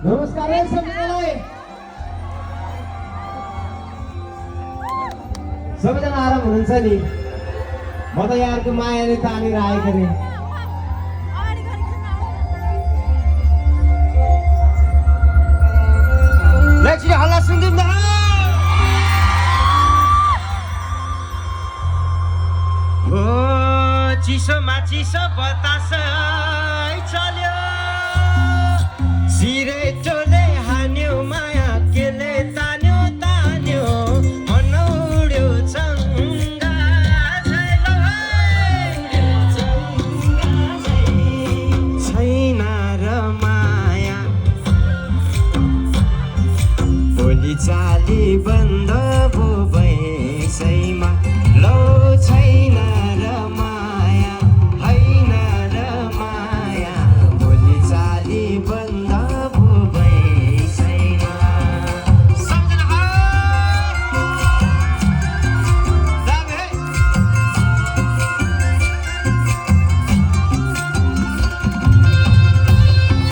नमस्कार है सबैलाई सबैजना आराम हुनुहुन्छ नि म त यहाँहरुको मायाले तानेर आएको नि लक्ष्मी हल्ला सुन्दिन हो चिसोमा चिसो बतास चल्यो सिरेटोले हान्यो माया केले तान्यो तान्यो मनौड्यो चङ्गा छैन र माया बोली चाली बन्द भो भैसैमा